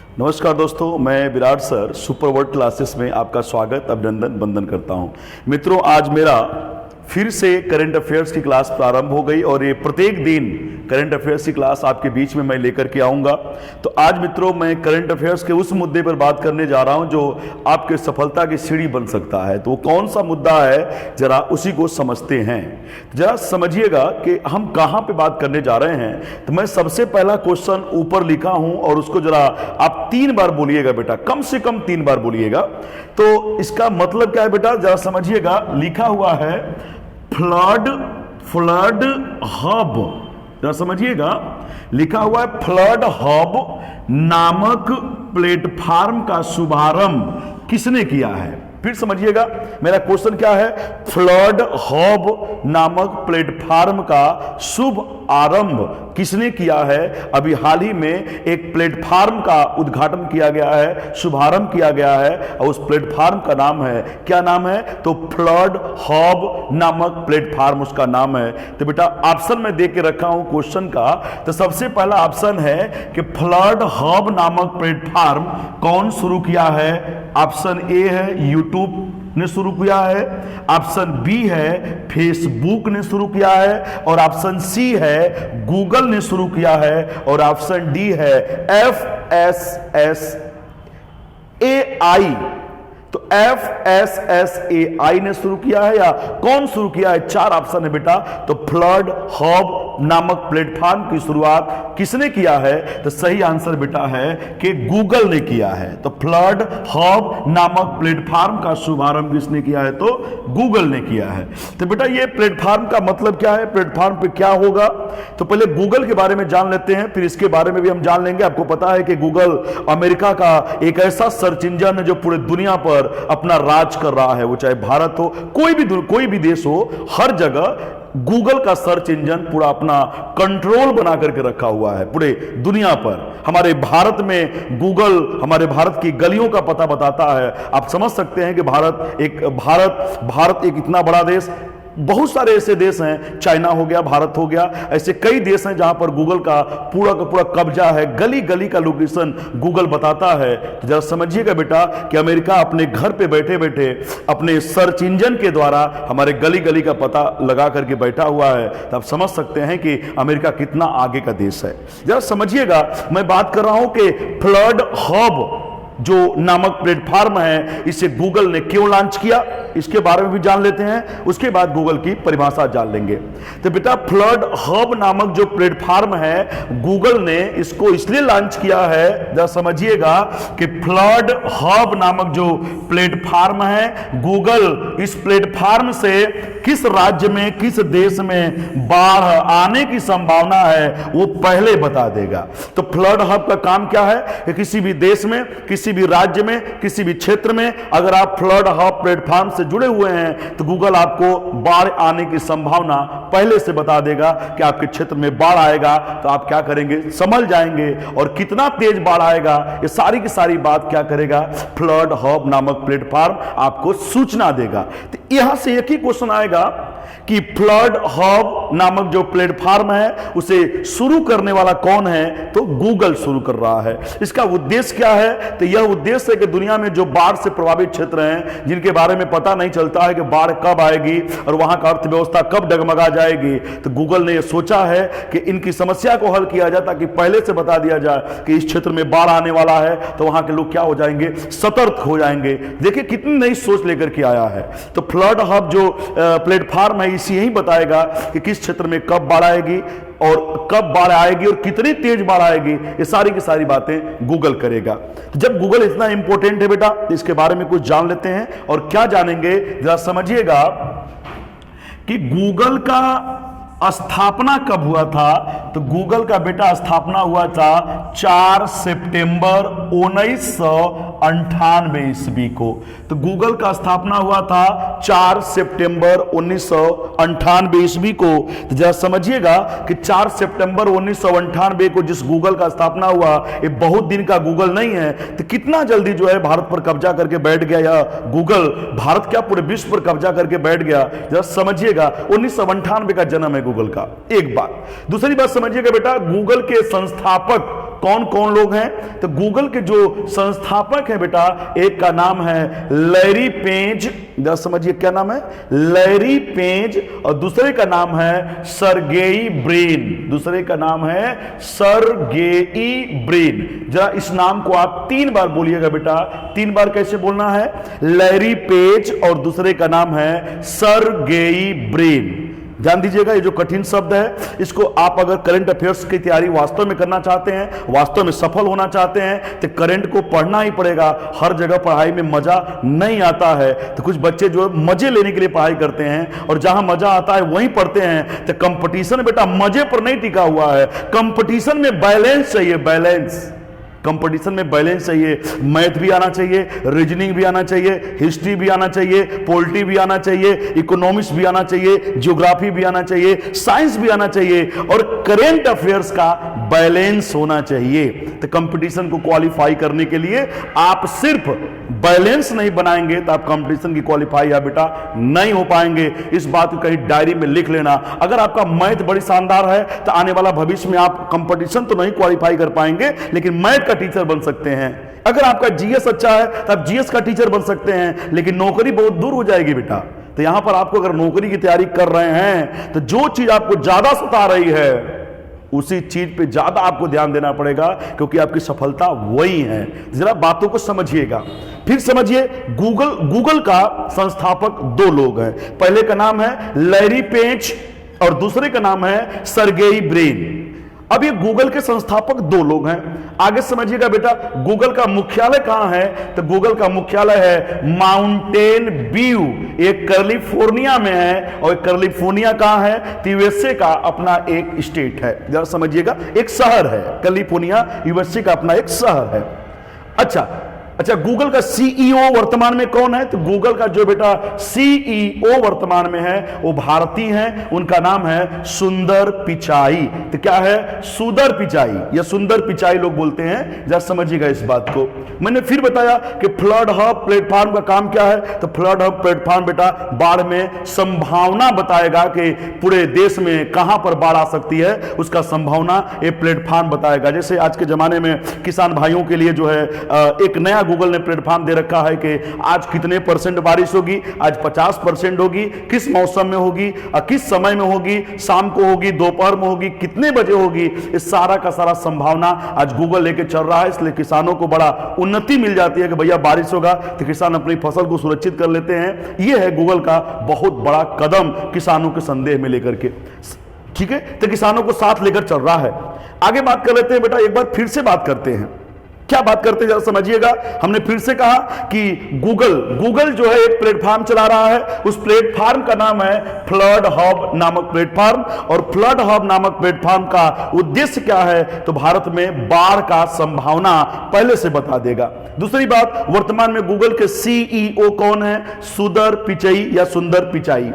नमस्कार दोस्तों, मैं Virat sir super world classes में आपका स्वागत अभिनंदन वंदन करता हूं। मित्रों, आज मेरा फिर से करंट अफेयर्स की क्लास प्रारंभ हो गई और ये प्रत्येक दिन करंट अफेयर्स की क्लास आपके बीच में मैं लेकर के आऊंगा। तो आज मित्रों मैं करंट अफेयर्स के उस मुद्दे पर बात करने जा रहा हूं जो आपके सफलता की सीढ़ी बन सकता है। तो वो कौन सा मुद्दा है, जरा उसी को समझते हैं। जरा समझिएगा कि हम कहां पे बात करने जा रहे हैं। तो मैं सबसे पहला क्वेश्चन ऊपर लिखा हूं और उसको जरा आप 3 बार बोलिएगा बेटा, कम से कम 3 बार बोलिएगा। तो इसका मतलब क्या है बेटा, जरा समझिएगा। लिखा हुआ है फ्लड हब, जरा समझिएगा। लिखा हुआ है फ्लड हब नामक प्लेटफॉर्म का शुभारंभ किसने किया है। फिर समझिएगा, मेरा क्वेश्चन क्या है। फ्लड हब नामक प्लेटफॉर्म का शुभ आरंभ किसने किया है। अभी हाल ही में एक प्लेटफॉर्म का उद्घाटन किया गया है, शुभारंभ किया गया है और उस प्लेटफॉर्म का नाम है, क्या नाम है, तो फ्लड हब नामक प्लेटफॉर्म उसका नाम है। तो बेटा ऑप्शन में दे के रखा हूं क्वेश्चन का। तो सबसे पहला ऑप्शन है कि फ्लड हब नामक प्लेटफॉर्म कौन शुरू किया है। ऑप्शन ए है यूट्यूब ने शुरू किया है, ऑप्शन बी है फेसबुक ने शुरू किया है और ऑप्शन सी है गूगल ने शुरू किया है और ऑप्शन डी है FSSAI। तो FSSAI ने शुरू किया है या कौन शुरू किया है। 4 ऑप्शन है बेटा। तो फ्लड हब नामक प्लेटफॉर्म की शुरुआत किसने किया है। तो सही आंसर बेटा है कि गूगल ने किया है। तो फ्लड हब नामक प्लेटफॉर्म का शुभारंभ किसने किया है, तो गूगल ने किया है। तो बेटा ये प्लेटफॉर्म का मतलब क्या है, प्लेटफॉर्म पे क्या होगा। तो पहले गूगल के बारे में जान लेते हैं, फिर इसके बारे में भी हम जान लेंगे। आपको पता है कि गूगल अमेरिका का एक ऐसा सर्च इंजन है जो पूरे दुनिया पर अपना राज कर रहा है। वो चाहे भारत हो, कोई भी देश हो, हर जगह गूगल का सर्च इंजन पूरा अपना कंट्रोल बना करके रखा हुआ है पूरे दुनिया पर। हमारे भारत में गूगल हमारे भारत की गलियों का पता बताता है। आप समझ सकते हैं कि भारत एक इतना बड़ा देश, बहुत सारे ऐसे देश हैं, चाइना हो गया, भारत हो गया, ऐसे कई देश हैं जहां पर गूगल का पूरा कब्जा है। गली गली का लोकेशन गूगल बताता है। तो जरा समझिएगा बेटा कि अमेरिका अपने घर पे बैठे बैठे अपने सर्च इंजन के द्वारा हमारे गली गली का पता लगा करके बैठा हुआ है। तो आप समझ सकते हैं कि अमेरिका कितना आगे का देश है। जरा समझिएगा, मैं बात कर रहा हूं कि फ्लड हब जो नामक प्लेटफॉर्म है, इसे गूगल ने क्यों लॉन्च किया, इसके बारे में भी जान लेते हैं। उसके बाद गूगल की परिभाषा जान लेंगे। तो बेटा फ्लड हब नामक जो प्लेटफॉर्म है, गूगल ने इसको इसलिए लॉन्च किया है, जरा समझिएगा कि फ्लड हब नामक जो प्लेटफॉर्म है, गूगल इस प्लेटफॉर्म से किस राज्य में, किस देश में बाढ़ आने की संभावना है वो पहले बता देगा। तो फ्लड हब का काम क्या है कि किसी भी देश में, किसी भी राज्य में, किसी भी क्षेत्र में अगर आप फ्लड हब प्लेटफॉर्म से जुड़े हुए हैं तो गूगल आपको बाढ़ आने की संभावना पहले से बता देगा कि आपके क्षेत्र में बाढ़ आएगा तो आप क्या करेंगे, संभल जाएंगे, और कितना तेज बाढ़ आएगा ये सारी की सारी बात क्या करेगा, फ्लड हब नामक प्लेटफॉर्म आपको सूचना देगा। तो यहां से एक ही क्वेश्चन आएगा कि फ्लड हब नामक जो प्लेटफॉर्म है उसे शुरू करने वाला कौन है, तो गूगल शुरू कर रहा है। इसका उद्देश्य क्या है, तो यह उद्देश्य है कि दुनिया में जो बाढ़ से प्रभावित क्षेत्र हैं, जिनके बारे में पता नहीं चलता है कि बाढ़ कब आएगी और वहां का अर्थव्यवस्था कब डगमगा जाएगी, तो गूगल ने यह सोचा है कि इनकी समस्या को हल किया जाए ताकि पहले से बता दिया जाए कि इस क्षेत्र में बाढ़ आने वाला है, तो वहां के लोग क्या हो जाएंगे, सतर्क हो जाएंगे। देखिए कितनी नई सोच लेकर के आया है। तो फ्लड हब जो प्लेटफॉर्म है इसी यही बताएगा कि किस क्षेत्र में कब बाढ़ आएगी और कब बाढ़ आएगी और कितनी तेज बाढ़ आएगी, ये सारी की सारी बातें गूगल करेगा। तो जब गूगल इतना इंपॉर्टेंट है बेटा, तो इसके बारे में कुछ जान लेते हैं। और क्या जानेंगे, जरा समझिएगा कि गूगल का स्थापना कब हुआ था। तो गूगल का बेटा स्थापना हुआ था 4 सितंबर 1998 ईस्वी को। तो गूगल का स्थापना हुआ था 4 सितंबर 1998 ईस्वी को। तो जरा समझिएगा कि 4 सितंबर 1998 को जिस गूगल का स्थापना हुआ, ये बहुत दिन का गूगल नहीं है। तो कितना जल्दी जो है भारत पर कब्जा करके बैठ गया या गूगल, भारत क्या पूरे विश्व पर कब्जा करके बैठ गया। जरा समझिएगा 1998 का जन्म है गूगल का, एक बात। दूसरी बात समझिएगा बेटा, गूगल के संस्थापक कौन कौन लोग हैं? तो गूगल के जो संस्थापक हैं बेटा, एक का नाम है लैरी पेज, जरा समझिए क्या नाम है, लैरी पेज, और दूसरे का नाम है सर्गेई ब्रिन, दूसरे का नाम है सर्गेई ब्रिन। जरा इस नाम को आप 3 बार बोलिएगा बेटा, 3 बार कैसे बोलना है? लैरी पेज और दूसरे का नाम है सर्गेई ब्रिन। ध्यान दीजिएगा, ये जो कठिन शब्द है, इसको आप अगर करंट अफेयर्स की तैयारी वास्तव में करना चाहते हैं, वास्तव में सफल होना चाहते हैं, तो करंट को पढ़ना ही पड़ेगा। हर जगह पढ़ाई में मजा नहीं आता है, तो कुछ बच्चे जो मजे लेने के लिए पढ़ाई करते हैं, और जहां मजा आता है वहीं पढ़ते हैं। तो कंपटीशन बेटा मजे पर नहीं टिका हुआ है, कंपटीशन में बैलेंस चाहिए, बैलेंस। कंपटीशन में बैलेंस चाहिए, मैथ भी आना चाहिए, रीजनिंग भी आना चाहिए, हिस्ट्री भी आना चाहिए, पॉलिटी भी आना चाहिए, इकोनॉमिक्स भी आना चाहिए, ज्योग्राफी भी आना चाहिए, साइंस भी आना चाहिए, और करंट अफेयर्स का बैलेंस होना चाहिए। तो कंपटीशन को क्वालिफाई करने के लिए आप सिर्फ बैलेंस नहीं बनाएंगे तो आप कंपटीशन की क्वालिफाई या बेटा नहीं हो पाएंगे। इस बात को कहीं डायरी में लिख लेना। अगर आपका मैथ बड़ी शानदार है तो आने वाला भविष्य में आप कंपटीशन तो नहीं क्वालिफाई कर पाएंगे, लेकिन मैथ का टीचर बन सकते हैं। अगर आपका जीएस अच्छा है तो आप जीएस का टीचर बन सकते हैं, लेकिन नौकरी बहुत दूर हो जाएगी बेटा। तो यहां पर आपको अगर नौकरी की तैयारी कर रहे हैं तो जो चीज आपको ज्यादा सता रही है उसी चीज पे ज्यादा आपको ध्यान देना पड़ेगा, क्योंकि आपकी सफलता वही है। जरा बातों को समझिएगा, फिर समझिए। गूगल का संस्थापक 2 लोग हैं, पहले का नाम है लैरी पेज और दूसरे का नाम है सर्गेई ब्रिन। अब ये गूगल के संस्थापक 2 लोग हैं। आगे समझिएगा बेटा, गूगल का मुख्यालय कहां है? तो गूगल का मुख्यालय है माउंटेन व्यू, एक कैलिफोर्निया में है। और कैलिफोर्निया कहां है? तो यूएसए का अपना एक स्टेट है, जरा समझिएगा, एक शहर है। कैलिफोर्निया यूएसए का अपना एक शहर है। अच्छा, गूगल का सीईओ वर्तमान में कौन है? तो गूगल का जो बेटा सीईओ वर्तमान में है वो भारतीय हैं, उनका नाम है सुंदर पिचाई। तो क्या है? सुंदर पिचाई या सुंदर पिचाई लोग बोलते हैं, जरा समझिएगा इस बात को। मैंने फिर बताया कि फ्लड हब प्लेटफॉर्म का काम क्या है? तो फ्लड हब प्लेटफॉर्म बेटा बाढ़ में संभावना बताएगा कि पूरे देश में कहां पर बाढ़ आ सकती है, उसका संभावना ये प्लेटफॉर्म बताएगा। जैसे आज के जमाने में किसान भाइयों के लिए जो है एक नया गूगल ने प्लेटफॉर्म दे रखा है कि आज कितने % बारिश होगी, आज 50% होगी, किस मौसम में होगी, किस समय में होगी, शाम को होगी, दोपहर में होगी, कितने बजे होगी, इस सारा का सारा संभावना आज गूगल लेके चल रहा है। इसलिए किसानों को बड़ा उन्नति मिल जाती है कि भैया बारिश होगा तो किसान अपनी फसल को सुरक्षित कर लेते हैं। यह है गूगल का बहुत बड़ा कदम किसानों के संदेह में लेकर के, ठीक है। तो किसानों को साथ लेकर चल रहा है। आगे बात कर लेते हैं बेटा, एक बार फिर से बात करते हैं। क्या बात करते हैं जरा समझिएगा। हमने फिर से कहा कि गूगल जो है एक प्लेटफॉर्म चला रहा है, उस प्लेटफॉर्म का नाम है फ्लड हब नामक प्लेटफॉर्म। और फ्लड हब नामक प्लेटफॉर्म का उद्देश्य क्या है? तो भारत में बाढ़ का संभावना पहले से बता देगा। दूसरी बात, वर्तमान में गूगल के सीईओ कौन है? सुंदर पिचाई या सुंदर पिचाई।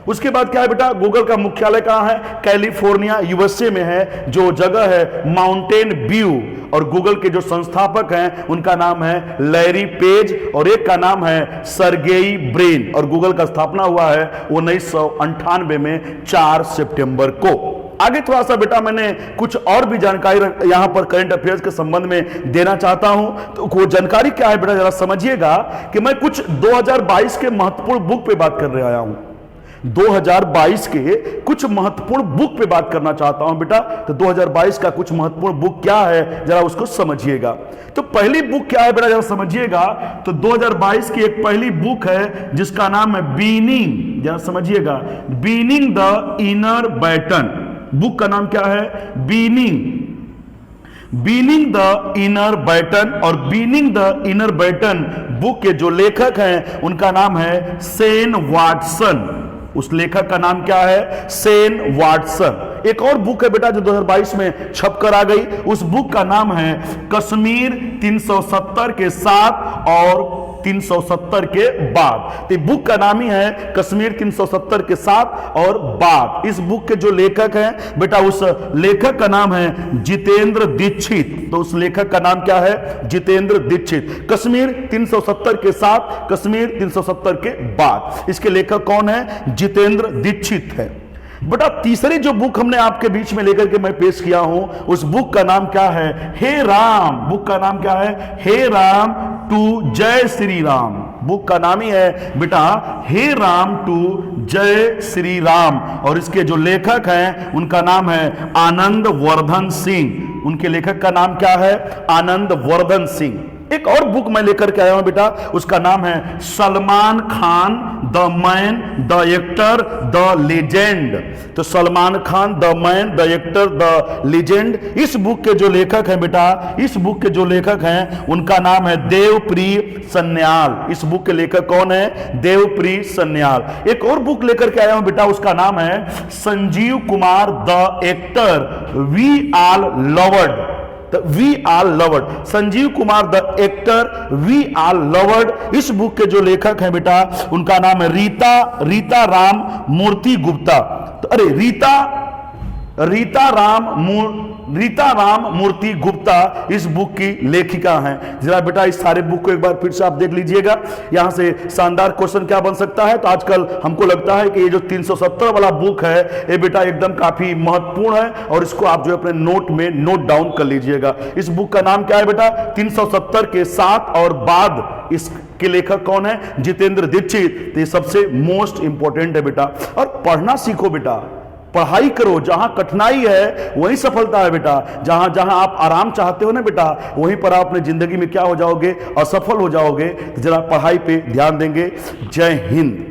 उसके बाद क्या है बेटा? गूगल का मुख्यालय कहां है? कैलिफोर्निया यूएसए में है, जो जगह है माउंटेन व्यू। और गूगल के जो संस्थापक हैं उनका नाम है लैरी पेज और एक का नाम है सर्गेई ब्रिन। और गूगल का स्थापना हुआ है 1998 में 4 सितंबर को। आगे थोड़ा सा बेटा मैंने कुछ और भी जानकारी यहां पर करंट अफेयर्स के संबंध में देना चाहता हूं। तो वो जानकारी क्या है बेटा, जरा समझिएगा कि मैं कुछ 2022 के महत्वपूर्ण बुक पे बात कर रहे आया हूं। 2022 के कुछ महत्वपूर्ण बुक पे बात करना चाहता हूं बेटा। तो 2022 का कुछ महत्वपूर्ण बुक क्या है, जरा उसको समझिएगा। तो पहली बुक क्या है बेटा, जरा समझिएगा। तो 2022 की एक पहली बुक है जिसका नाम है बीनिंग, जरा समझिएगा, being the inner baton. Book का नाम क्या है? Being the inner baton. और being the inner baton book के जो लेखक हैं उनका नाम है शेन वाटसन। उस लेखक का नाम क्या है? Shane Watson. एक और बुक है बेटा जो 2022 में छपकर आ गई, उस बुक का नाम है कश्मीर 370 के साथ और 370 के बाद। तो बुक का नाम ही है कश्मीर 370 के साथ और बाद। इस बुक के जो लेखक हैं बेटा, उस लेखक का नाम है जितेंद्र दीक्षित। तो उस लेखक का नाम क्या है? जितेंद्र दीक्षित। कश्मीर 370 के साथ, कश्मीर 370 के बाद। इसके लेखक कौन है? जितेंद्र दीक्षित है। बेटा तीसरी जो बुक हमने आपके बीच में लेकर के मैं पेश किया हूं, उस बुक का नाम क्या है? हे राम। बुक का नाम क्या है? हे राम टू जय श्री राम। बुक का नाम ही है बेटा हे राम टू जय श्री राम। और इसके जो लेखक हैं उनका नाम है आनंद वर्धन सिंह। उनके लेखक का नाम क्या है? आनंद वर्धन सिंह। एक और बुक मैं लेकर के आया हूं बेटा, उसका नाम है Salman Khan the man the actor the legend. तो Salman Khan the man the actor the legend, इस बुक के जो लेखक हैं बेटा, इस बुक के जो लेखक हैं उनका नाम है देवप्रिय सन्याल। इस बुक के लेखक कौन है? देवप्रिय सन्याल। एक और बुक लेकर के आया हूं बेटा, उसका नाम है Sanjeev Kumar the actor we are loved. We are loved, Sanjeev Kumar the actor we are loved. इस बुक के जो लेखक हैं बेटा उनका नाम है रीता राम मूर्ति गुप्ता। तो अरे रीता राम मूर्ति गुप्ता इस बुक की लेखिका हैं। जरा बेटा इस सारे बुक को एक बार फिर से आप देख लीजिएगा। यहां से शानदार क्वेश्चन क्या बन सकता है? तो आजकल हमको लगता है कि ये जो 370 वाला बुक है ये बेटा एकदम काफी महत्वपूर्ण है और इसको आप जो अपने नोट में नोट डाउन कर लीजिएगा। इस बुक का नाम क्या है बेटा? 370 के साथ और बाद इसके लेखक कौन है? जितेंद्र दीक्षित। तो ये सबसे मोस्ट इंपॉर्टेंट है बेटा। और पढ़ना सीखो बेटा, पढ़ाई करो। जहां कठिनाई है वहीं सफलता है बेटा। जहां जहां आप आराम चाहते हो ना बेटा, वहीं पर आप अपनी जिंदगी में क्या हो जाओगे? असफल हो जाओगे। तो जरा पढ़ाई पे ध्यान देंगे। जय हिंद।